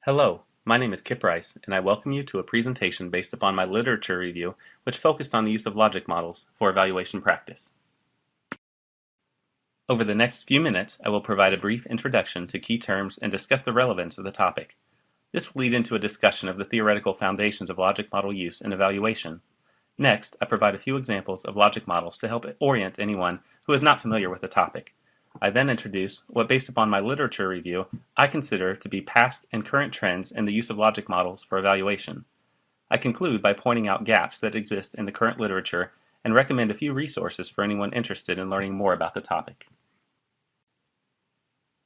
Hello, my name is Kip Rice, and I welcome you to a presentation based upon my literature review, which focused on the use of logic models for evaluation practice. Over the next few minutes, I will provide a brief introduction to key terms and discuss the relevance of the topic. This will lead into a discussion of the theoretical foundations of logic model use and evaluation. Next, I provide a few examples of logic models to help orient anyone who is not familiar with the topic. I then introduce what, based upon my literature review, I consider to be past and current trends in the use of logic models for evaluation. I conclude by pointing out gaps that exist in the current literature and recommend a few resources for anyone interested in learning more about the topic.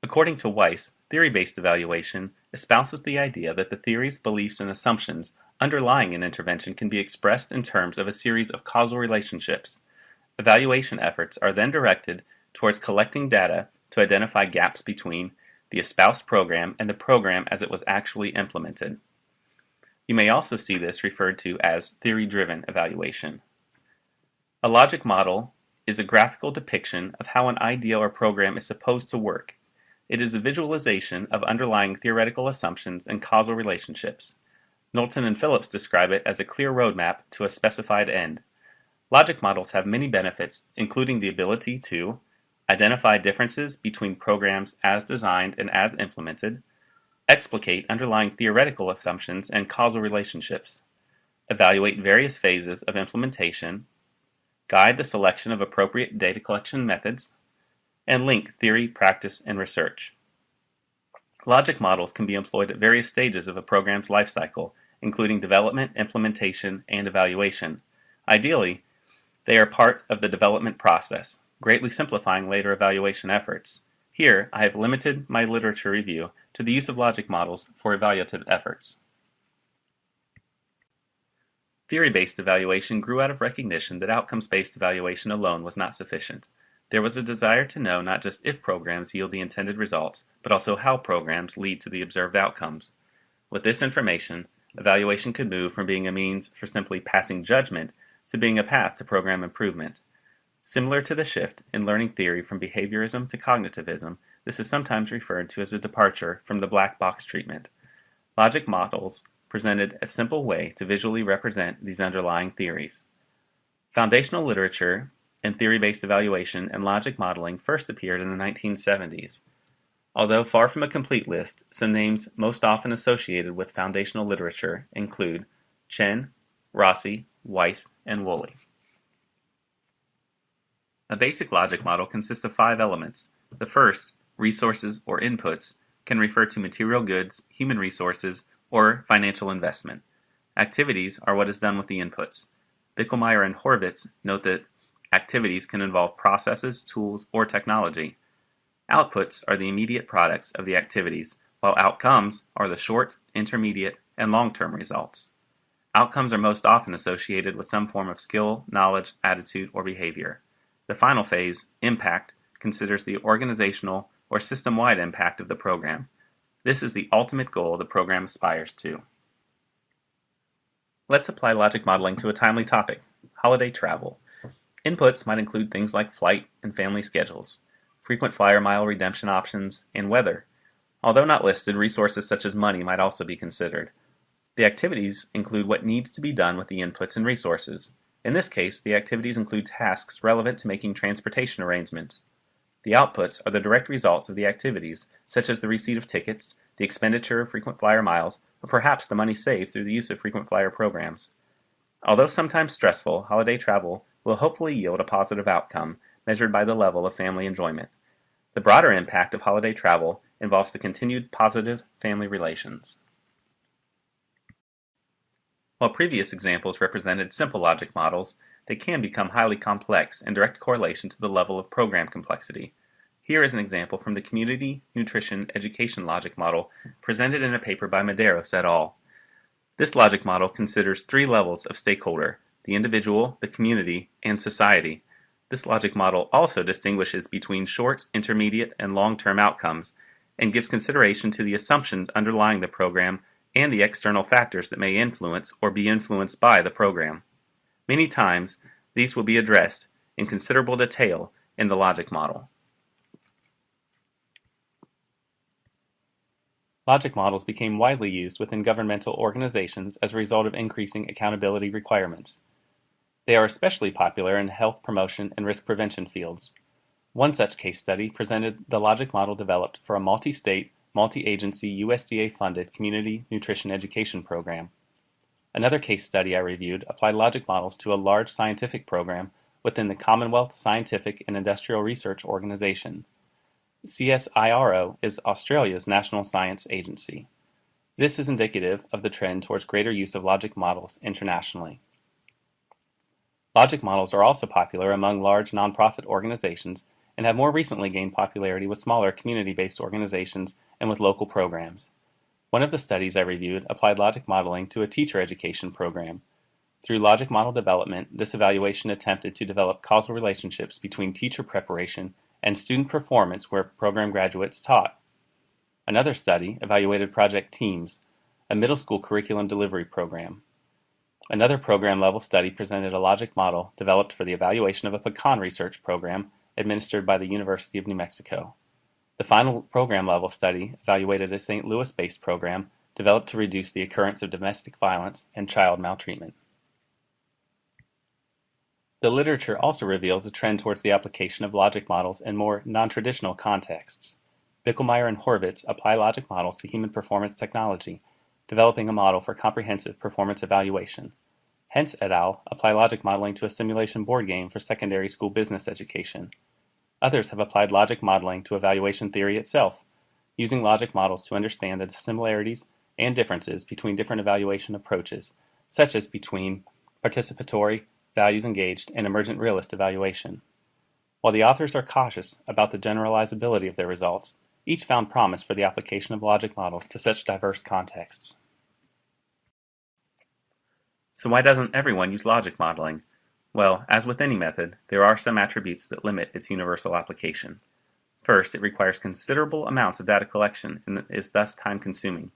According to Weiss, theory-based evaluation espouses the idea that the theories, beliefs, and assumptions underlying an intervention can be expressed in terms of a series of causal relationships. Evaluation efforts are then directed towards collecting data to identify gaps between the espoused program and the program as it was actually implemented. You may also see this referred to as theory-driven evaluation. A logic model is a graphical depiction of how an ideal or program is supposed to work. It is a visualization of underlying theoretical assumptions and causal relationships. Knowlton and Phillips describe it as a clear roadmap to a specified end. Logic models have many benefits, including the ability to identify differences between programs as designed and as implemented, explicate underlying theoretical assumptions and causal relationships, evaluate various phases of implementation, guide the selection of appropriate data collection methods, and link theory, practice, and research. Logic models can be employed at various stages of a program's lifecycle, including development, implementation, and evaluation. Ideally, they are part of the development process, greatly simplifying later evaluation efforts. Here, I have limited my literature review to the use of logic models for evaluative efforts. Theory-based evaluation grew out of recognition that outcomes-based evaluation alone was not sufficient. There was a desire to know not just if programs yield the intended results, but also how programs lead to the observed outcomes. With this information, evaluation could move from being a means for simply passing judgment to being a path to program improvement. Similar to the shift in learning theory from behaviorism to cognitivism, this is sometimes referred to as a departure from the black box treatment. Logic models presented a simple way to visually represent these underlying theories. Foundational literature in theory-based evaluation and logic modeling first appeared in the 1970s. Although far from a complete list, some names most often associated with foundational literature include Chen, Rossi, Weiss, and Woolley. A basic logic model consists of 5 elements. The first, resources or inputs, can refer to material goods, human resources, or financial investment. Activities are what is done with the inputs. Bickelmeyer and Horvitz note that activities can involve processes, tools, or technology. Outputs are the immediate products of the activities, while outcomes are the short, intermediate, and long-term results. Outcomes are most often associated with some form of skill, knowledge, attitude, or behavior. The final phase, impact, considers the organizational or system-wide impact of the program. This is the ultimate goal the program aspires to. Let's apply logic modeling to a timely topic, holiday travel. Inputs might include things like flight and family schedules, frequent flyer mile redemption options, and weather. Although not listed, resources such as money might also be considered. The activities include what needs to be done with the inputs and resources. In this case, the activities include tasks relevant to making transportation arrangements. The outputs are the direct results of the activities, such as the receipt of tickets, the expenditure of frequent flyer miles, or perhaps the money saved through the use of frequent flyer programs. Although sometimes stressful, holiday travel will hopefully yield a positive outcome measured by the level of family enjoyment. The broader impact of holiday travel involves the continued positive family relations. While previous examples represented simple logic models, they can become highly complex in direct correlation to the level of program complexity. Here is an example from the Community Nutrition Education Logic Model presented in a paper by Medeiros et al. This logic model considers 3 levels of stakeholder: the individual, the community, and society. This logic model also distinguishes between short, intermediate, and long-term outcomes, and gives consideration to the assumptions underlying the program and the external factors that may influence or be influenced by the program. Many times, these will be addressed in considerable detail in the logic model. Logic models became widely used within governmental organizations as a result of increasing accountability requirements. They are especially popular in health promotion and risk prevention fields. One such case study presented the logic model developed for a multi-state, multi-agency USDA-funded community nutrition education program. Another case study I reviewed applied logic models to a large scientific program within the Commonwealth Scientific and Industrial Research Organisation. CSIRO is Australia's national science agency. This is indicative of the trend towards greater use of logic models internationally. Logic models are also popular among large nonprofit organizations and have more recently gained popularity with smaller community-based organizations and with local programs. One of the studies I reviewed applied logic modeling to a teacher education program. Through logic model development, this evaluation attempted to develop causal relationships between teacher preparation and student performance where program graduates taught. Another study evaluated Project Teams, a middle school curriculum delivery program. Another program-level study presented a logic model developed for the evaluation of a pecan research program administered by the University of New Mexico. The final program-level study evaluated a St. Louis-based program developed to reduce the occurrence of domestic violence and child maltreatment. The literature also reveals a trend towards the application of logic models in more non-traditional contexts. Bickelmeyer and Horvitz apply logic models to human performance technology, developing a model for comprehensive performance evaluation. Hentz et al. Apply logic modeling to a simulation board game for secondary school business education. Others have applied logic modeling to evaluation theory itself, using logic models to understand the similarities and differences between different evaluation approaches, such as between participatory, values engaged, and emergent realist evaluation. While the authors are cautious about the generalizability of their results, each found promise for the application of logic models to such diverse contexts. So why doesn't everyone use logic modeling? Well, as with any method, there are some attributes that limit its universal application. First, it requires considerable amounts of data collection and is thus time-consuming.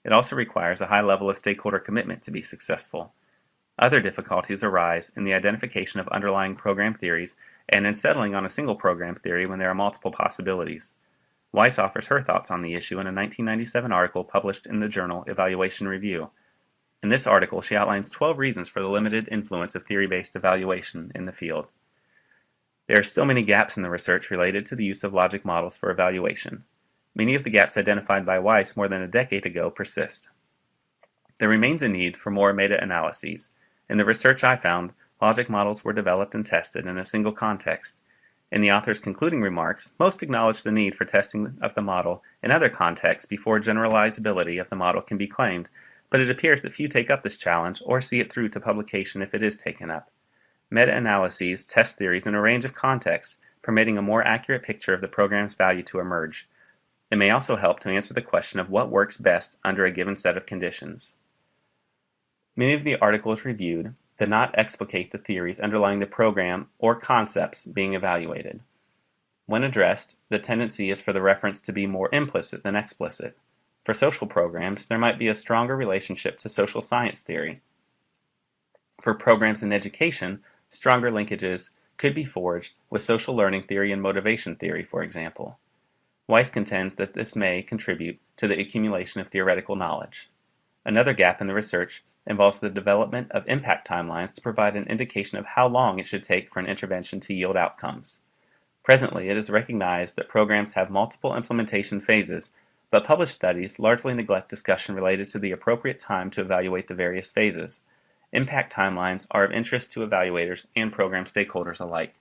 It also requires a high level of stakeholder commitment to be successful. Other difficulties arise in the identification of underlying program theories and in settling on a single program theory when there are multiple possibilities. Weiss offers her thoughts on the issue in a 1997 article published in the journal Evaluation Review. In this article, she outlines 12 reasons for the limited influence of theory-based evaluation in the field. There are still many gaps in the research related to the use of logic models for evaluation. Many of the gaps identified by Weiss more than a decade ago persist. There remains a need for more meta-analyses. In the research I found, logic models were developed and tested in a single context. In the author's concluding remarks, most acknowledge the need for testing of the model in other contexts before generalizability of the model can be claimed, but it appears that few take up this challenge or see it through to publication if it is taken up. Meta-analyses test theories in a range of contexts, permitting a more accurate picture of the program's value to emerge. It may also help to answer the question of what works best under a given set of conditions. Many of the articles reviewed did not explicate the theories underlying the program or concepts being evaluated. When addressed, the tendency is for the reference to be more implicit than explicit. For social programs, there might be a stronger relationship to social science theory. For programs in education, stronger linkages could be forged with social learning theory and motivation theory, for example. Weiss contends that this may contribute to the accumulation of theoretical knowledge. Another gap in the research involves the development of impact timelines to provide an indication of how long it should take for an intervention to yield outcomes. Presently, it is recognized that programs have multiple implementation phases, but published studies largely neglect discussion related to the appropriate time to evaluate the various phases. Impact timelines are of interest to evaluators and program stakeholders alike.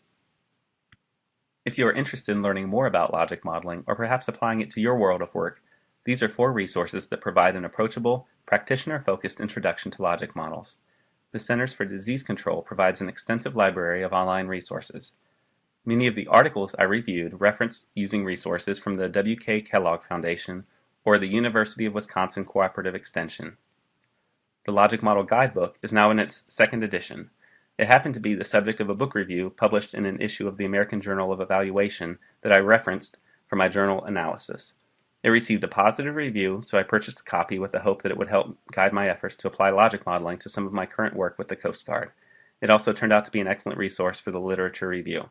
If you are interested in learning more about logic modeling or perhaps applying it to your world of work, these are 4 resources that provide an approachable, practitioner-focused introduction to logic models. The Centers for Disease Control provides an extensive library of online resources. Many of the articles I reviewed reference using resources from the W.K. Kellogg Foundation or the University of Wisconsin Cooperative Extension. The Logic Model Guidebook is now in its 2nd edition. It happened to be the subject of a book review published in an issue of the American Journal of Evaluation that I referenced for my journal analysis. It received a positive review, so I purchased a copy with the hope that it would help guide my efforts to apply logic modeling to some of my current work with the Coast Guard. It also turned out to be an excellent resource for the literature review.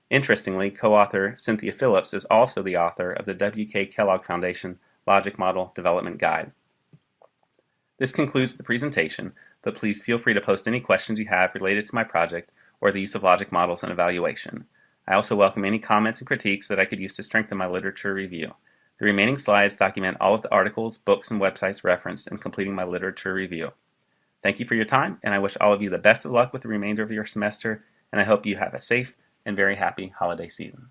Interestingly, co-author Cynthia Phillips is also the author of the W.K. Kellogg Foundation Logic Model Development Guide. This concludes the presentation, but please feel free to post any questions you have related to my project or the use of logic models in evaluation. I also welcome any comments and critiques that I could use to strengthen my literature review. The remaining slides document all of the articles, books, and websites referenced in completing my literature review. Thank you for your time, and I wish all of you the best of luck with the remainder of your semester, and I hope you have a safe and very happy holiday season.